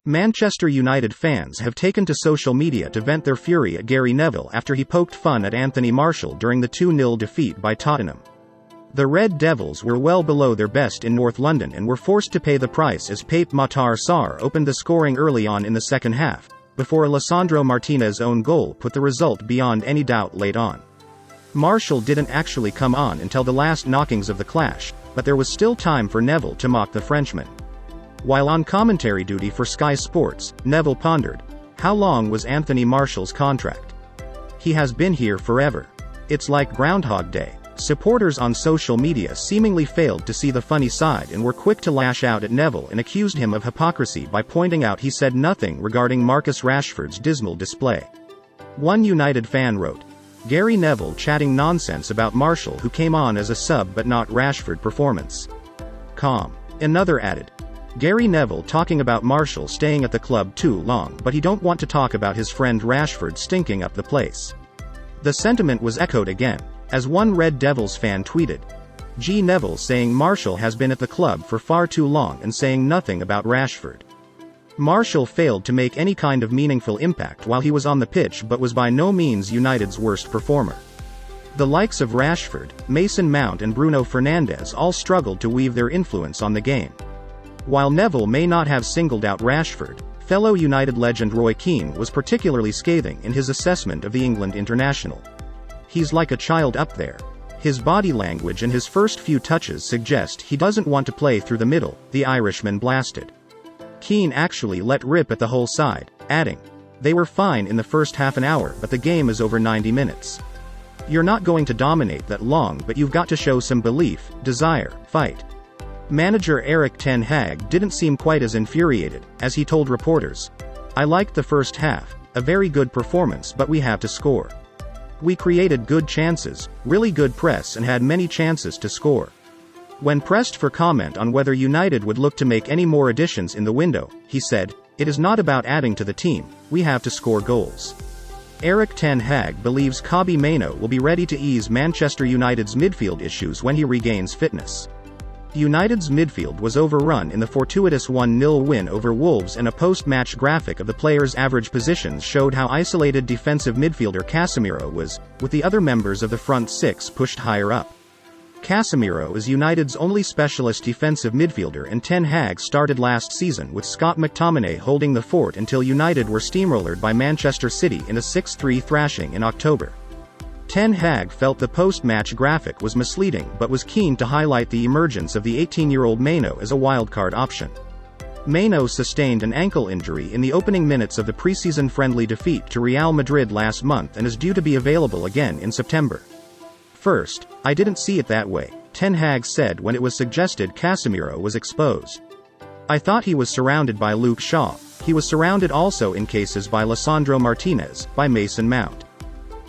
Manchester United fans have taken to social media to vent their fury at Gary Neville after he poked fun at Anthony Martial during the 2-0 defeat by Tottenham. The Red Devils were well below their best in North London and were forced to pay the price as Pape Matar Sarr opened the scoring early on in the second half, before Lisandro Martinez's own goal put the result beyond any doubt late on. Martial didn't actually come on until the last knockings of the clash, but there was still time for Neville to mock the Frenchman. While on commentary duty for Sky Sports, Neville pondered, "How long was Anthony Martial's contract? He has been here forever. It's like Groundhog Day." Supporters on social media seemingly failed to see the funny side and were quick to lash out at Neville and accused him of hypocrisy by pointing out he said nothing regarding Marcus Rashford's dismal display. One United fan wrote, "Gary Neville chatting nonsense about Martial who came on as a sub but not Rashford performance. Calm." Another added, "Gary Neville talking about Martial staying at the club too long but he don't want to talk about his friend Rashford stinking up the place." The sentiment was echoed again, as one Red Devils fan tweeted, "G. Neville saying Martial has been at the club for far too long and saying nothing about Rashford." Martial failed to make any kind of meaningful impact while he was on the pitch but was by no means United's worst performer. The likes of Rashford, Mason Mount and Bruno Fernandes all struggled to weave their influence on the game. While Neville may not have singled out Rashford, fellow United legend Roy Keane was particularly scathing in his assessment of the England international. "He's like a child up there. His body language and his first few touches suggest he doesn't want to play through the middle," the Irishman blasted. Keane actually let rip at the whole side, adding, "They were fine in the first half an hour but the game is over 90 minutes. You're not going to dominate that long but you've got to show some belief, desire, fight." Manager Erik ten Hag didn't seem quite as infuriated, as he told reporters, "I liked the first half, a very good performance but we have to score. We created good chances, really good press and had many chances to score." When pressed for comment on whether United would look to make any more additions in the window, he said, "It is not about adding to the team, we have to score goals." Erik ten Hag believes Kobbie Mainoo will be ready to ease Manchester United's midfield issues when he regains fitness. United's midfield was overrun in the fortuitous 1-0 win over Wolves and a post-match graphic of the players' average positions showed how isolated defensive midfielder Casemiro was, with the other members of the front six pushed higher up. Casemiro is United's only specialist defensive midfielder and Ten Hag started last season with Scott McTominay holding the fort until United were steamrollered by Manchester City in a 6-3 thrashing in October. Ten Hag felt the post-match graphic was misleading but was keen to highlight the emergence of the 18-year-old Mainoo as a wildcard option. Mainoo sustained an ankle injury in the opening minutes of the preseason friendly defeat to Real Madrid last month and is due to be available again in September. "First, I didn't see it that way," Ten Hag said when it was suggested Casemiro was exposed. "I thought he was surrounded by Luke Shaw. He was surrounded also in cases by Lisandro Martinez, by Mason Mount.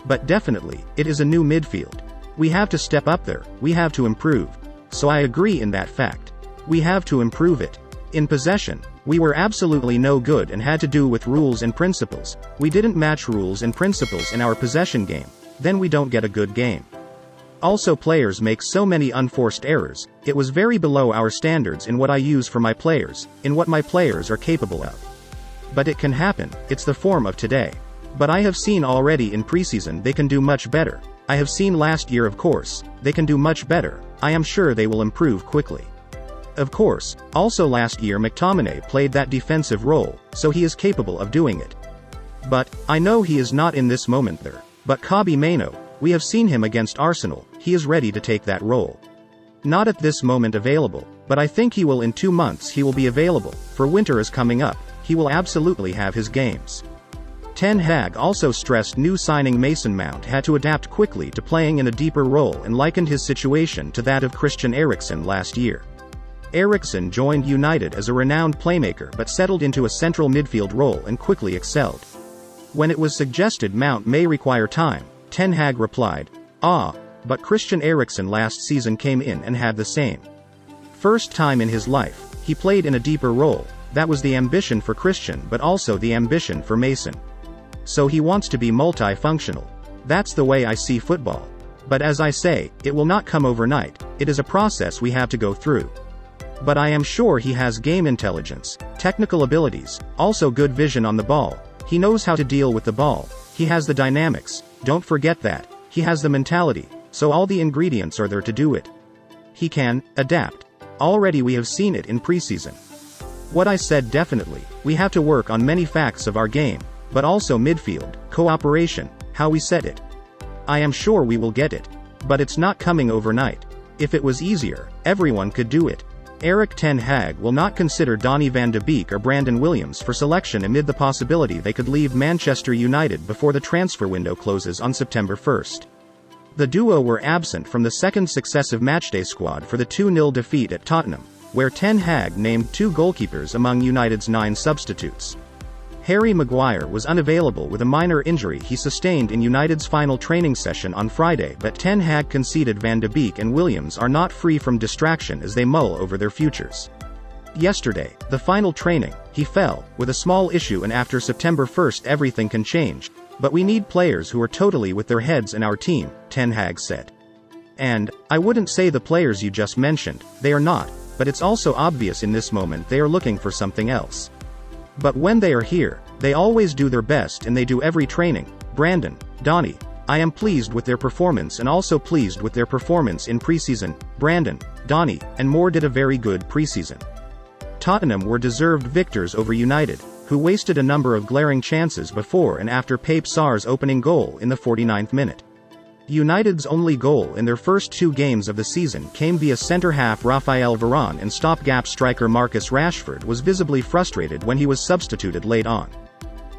But definitely, it is a new midfield. We have to step up there, we have to improve. So I agree in that fact. We have to improve it. In possession, we were absolutely no good and had to do with rules and principles. We didn't match rules and principles in our possession game, then we don't get a good game. Also players make so many unforced errors, it was very below our standards in what I use for my players, in what my players are capable of. But it can happen, it's the form of today. But I have seen already in preseason they can do much better. I have seen last year of course, they can do much better, I am sure they will improve quickly. Of course, also last year McTominay played that defensive role, so he is capable of doing it. But, I know he is not in this moment there. But Kobbie Mainoo, we have seen him against Arsenal, he is ready to take that role. Not at this moment available, but I think he will in 2 months he will be available, for winter is coming up, he will absolutely have his games." Ten Hag also stressed new signing Mason Mount had to adapt quickly to playing in a deeper role and likened his situation to that of Christian Eriksen last year. Eriksen joined United as a renowned playmaker but settled into a central midfield role and quickly excelled. When it was suggested Mount may require time, Ten Hag replied, But Christian Eriksen last season came in and had the same. First time in his life, he played in a deeper role, that was the ambition for Christian but also the ambition for Mason. So he wants to be multifunctional. That's the way I see football. But as I say, it will not come overnight, it is a process we have to go through. But I am sure he has game intelligence, technical abilities, also good vision on the ball. He knows how to deal with the ball. He has the dynamics, don't forget that. He has the mentality, so all the ingredients are there to do it. He can adapt. Already we have seen it in preseason. What I said definitely, we have to work on many facts of our game, but also midfield, cooperation, how we set it. I am sure we will get it. But it's not coming overnight. If it was easier, everyone could do it. Erik ten Hag will not consider Donny van de Beek or Brandon Williams for selection amid the possibility they could leave Manchester United before the transfer window closes on September 1st. The duo were absent from the second successive matchday squad for the 2-0 defeat at Tottenham, where ten Hag named 2 goalkeepers among United's 9 substitutes. Harry Maguire was unavailable with a minor injury he sustained in United's final training session on Friday, but ten Hag conceded Van de Beek and Williams are not free from distraction as they mull over their futures. Yesterday, the final training, he fell with a small issue, and after September 1st everything can change, but we need players who are totally with their heads in our team, ten Hag said. And, I wouldn't say the players you just mentioned, they are not, but it's also obvious in this moment they are looking for something else. But when they are here, they always do their best and they do every training. Brandon, Donny, I am pleased with their performance and also pleased with their performance in preseason. Brandon, Donny, and Moore did a very good preseason. Tottenham were deserved victors over United, who wasted a number of glaring chances before and after Pape Sarr's opening goal in the 49th minute. United's only goal in their first 2 games of the season came via centre-half Raphael Varane, and stopgap striker Marcus Rashford was visibly frustrated when he was substituted late on.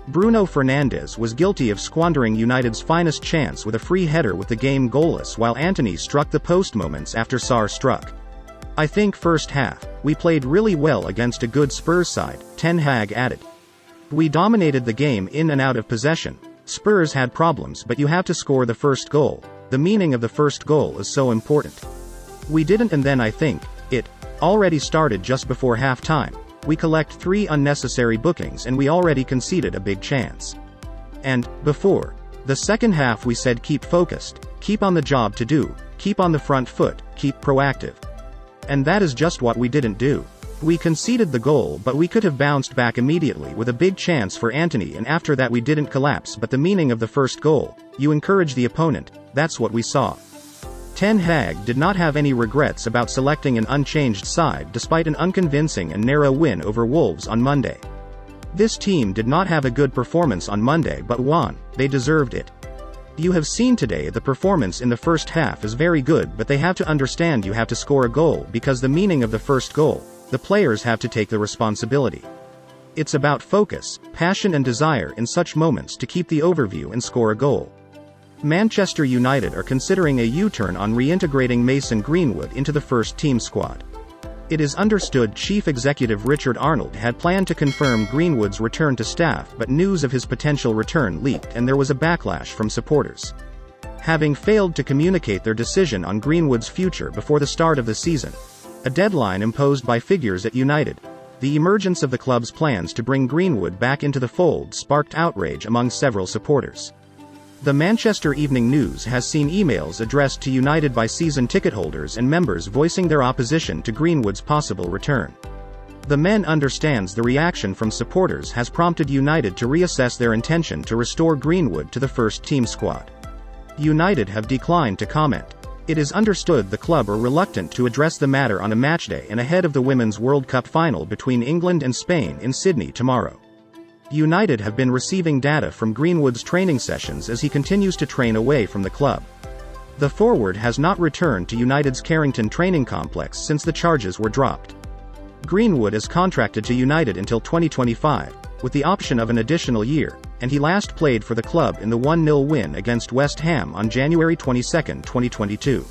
Bruno Fernandes was guilty of squandering United's finest chance with a free header with the game goalless, while Antony struck the post moments after Sarr struck. I think first half, we played really well against a good Spurs side, ten Hag added. We dominated the game in and out of possession. Spurs had problems, but you have to score the first goal. The meaning of the first goal is so important. We didn't, and then I think it already started just before half-time. We collect 3 unnecessary bookings and we already conceded a big chance. And, before the second half we said keep focused, keep on the job to do, keep on the front foot, keep proactive. And that is just what we didn't do. We conceded the goal, but we could have bounced back immediately with a big chance for Antony, and after that we didn't collapse. But the meaning of the first goal, you encourage the opponent, that's what we saw. Ten Hag did not have any regrets about selecting an unchanged side despite an unconvincing and narrow win over Wolves on Monday. This team did not have a good performance on Monday but won, they deserved it. You have seen today the performance in the first half is very good, but they have to understand you have to score a goal, because the meaning of the first goal, the players have to take the responsibility. It's about focus, passion and desire in such moments to keep the overview and score a goal. Manchester United are considering a U-turn on reintegrating Mason Greenwood into the first team squad. It is understood Chief Executive Richard Arnold had planned to confirm Greenwood's return to staff, but news of his potential return leaked and there was a backlash from supporters. Having failed to communicate their decision on Greenwood's future before the start of the season, a deadline imposed by figures at United, the emergence of the club's plans to bring Greenwood back into the fold sparked outrage among several supporters. The Manchester Evening News has seen emails addressed to United by season ticket holders and members voicing their opposition to Greenwood's possible return. The Men understands the reaction from supporters has prompted United to reassess their intention to restore Greenwood to the first team squad. United have declined to comment. It is understood the club are reluctant to address the matter on a matchday and ahead of the Women's World Cup final between England and Spain in Sydney tomorrow. United have been receiving data from Greenwood's training sessions as he continues to train away from the club. The forward has not returned to United's Carrington training complex since the charges were dropped. Greenwood is contracted to United until 2025, with the option of an additional year, and he last played for the club in the 1-0 win against West Ham on January 22, 2022.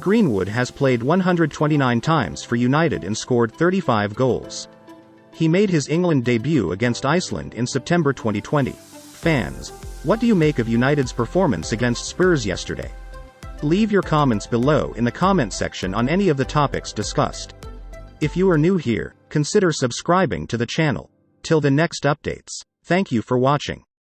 Greenwood has played 129 times for United and scored 35 goals. He made his England debut against Iceland in September 2020. Fans, what do you make of United's performance against Spurs yesterday? Leave your comments below in the comment section on any of the topics discussed. If you are new here, consider subscribing to the channel. Till the next updates. Thank you for watching.